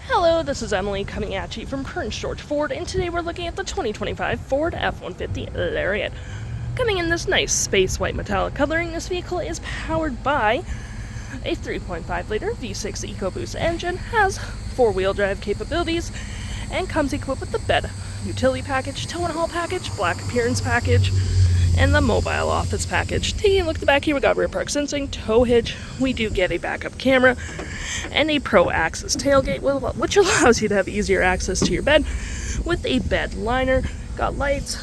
Hello, this is Emily coming at you from Prince George Ford, and today we're looking at the 2025 Ford F-150 Lariat. Coming in this nice space white metallic coloring, this vehicle is powered by a 3.5-liter V6 EcoBoost engine, has four-wheel drive capabilities, and comes equipped with the bed utility package, tow and haul package, black appearance package, and the mobile office package. Taking a look at the back here, we got rear park sensing, tow hitch, we do get a backup camera, and a Pro Access tailgate, which allows you to have easier access to your bed with a bed liner. Got lights,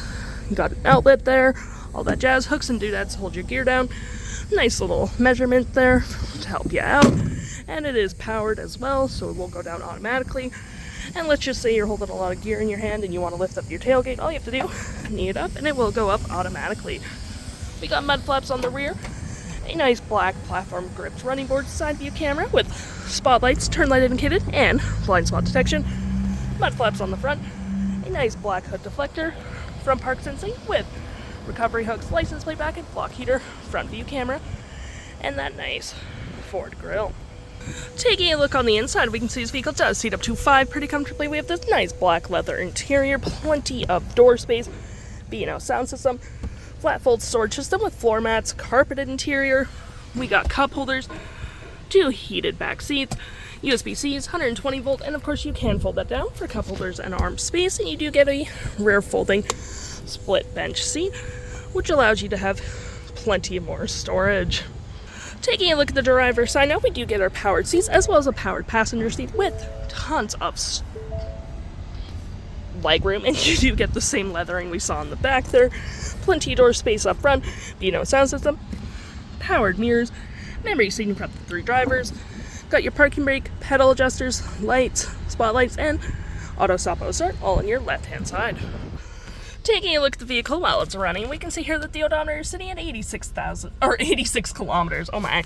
got an outlet there, all that jazz, hooks and doodads to hold your gear down. Nice little measurement there to help you out, and it is powered as well, so it will go down automatically. And let's just say you're holding a lot of gear in your hand and you want to lift up your tailgate, all you have to do, knee it up, and it will go up automatically. We got mud flaps on the rear, a nice black platform gripped running board, side view camera with spotlights, turn light indicated, and blind spot detection. Mud flaps on the front, a nice black hood deflector, front park sensing with recovery hooks, license plate bracket, block heater, front view camera, and that nice Ford grille. Taking a look on the inside, we can see this vehicle does seat up to 5 pretty comfortably. We have this nice black leather interior, plenty of door space, B&O sound system, flat fold storage system with floor mats, carpeted interior. We got cup holders, 2 heated back seats, USB-Cs, 120 volt, and of course you can fold that down for cup holders and arm space, and you do get a rear folding split bench seat, which allows you to have plenty more storage. Taking a look at the driver's side now, we do get our powered seats as well as a powered passenger seat with tons of legroom, and you do get the same leathering we saw in the back there. Plenty of door space up front, B&O sound system, powered mirrors, memory seating for up to 3 drivers. Got your parking brake, pedal adjusters, lights, spotlights, and auto stop auto start all on your left hand side. Taking a look at the vehicle while it's running, we can see here that the odometer is sitting at 86 kilometers. Oh my.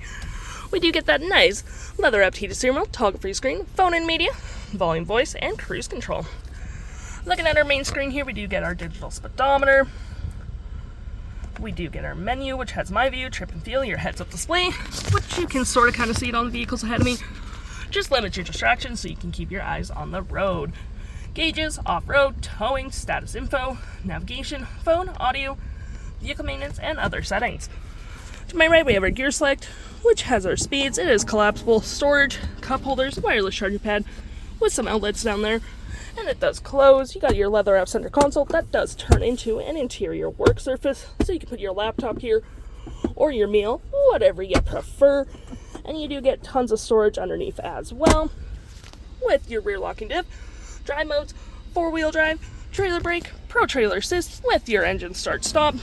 We do get that nice leather wrapped heated steering wheel, toggle free screen, phone and media, volume voice, and cruise control. Looking at our main screen here, we do get our digital speedometer. We do get our menu, which has my view, trip and feel, your heads up display, which you can sort of kind of see it on the vehicles ahead of me. Just limit your distractions so you can keep your eyes on the road. Gauges, off-road, towing, status info, navigation, phone, audio, vehicle maintenance, and other settings. To my right, we have our gear select, which has our speeds. It is collapsible storage, cup holders, wireless charging pad with some outlets down there, and it does close. You got your leather wrap center console that does turn into an interior work surface, so you can put your laptop here or your meal, whatever you prefer, and you do get tons of storage underneath as well with your rear locking diff, drive modes, 4-wheel drive, trailer brake, pro trailer assist with your engine start stop,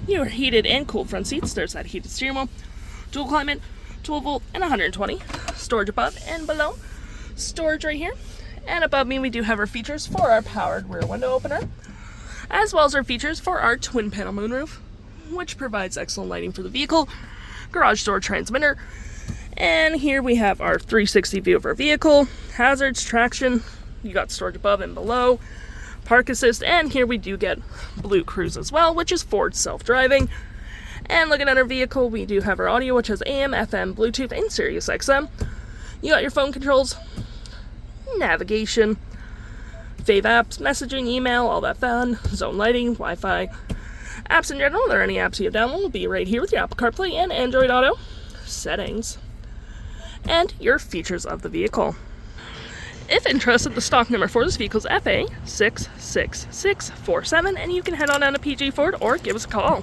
your heated and cooled front seats, there's that heated steering wheel, dual climate, 12 volt, and 120, storage above and below, storage right here, and above me we do have our features for our powered rear window opener, as well as our features for our twin panel moonroof, which provides excellent lighting for the vehicle, garage door transmitter, and here we have our 360 view of our vehicle, hazards, traction, you got storage above and below, park assist, and here we do get BLUECRUISE as well, which is Ford self-driving. And looking at our vehicle, we do have our audio, which has AM, FM, Bluetooth, and Sirius XM. You got your phone controls, navigation, fave apps, messaging, email, all that fun, zone lighting, Wi-Fi, apps in general. Are there any apps you have downloaded will be right here with your Apple CarPlay and Android Auto, settings, and your features of the vehicle. If interested, the stock number for this vehicle is FA66647, and you can head on down to PG Ford or give us a call.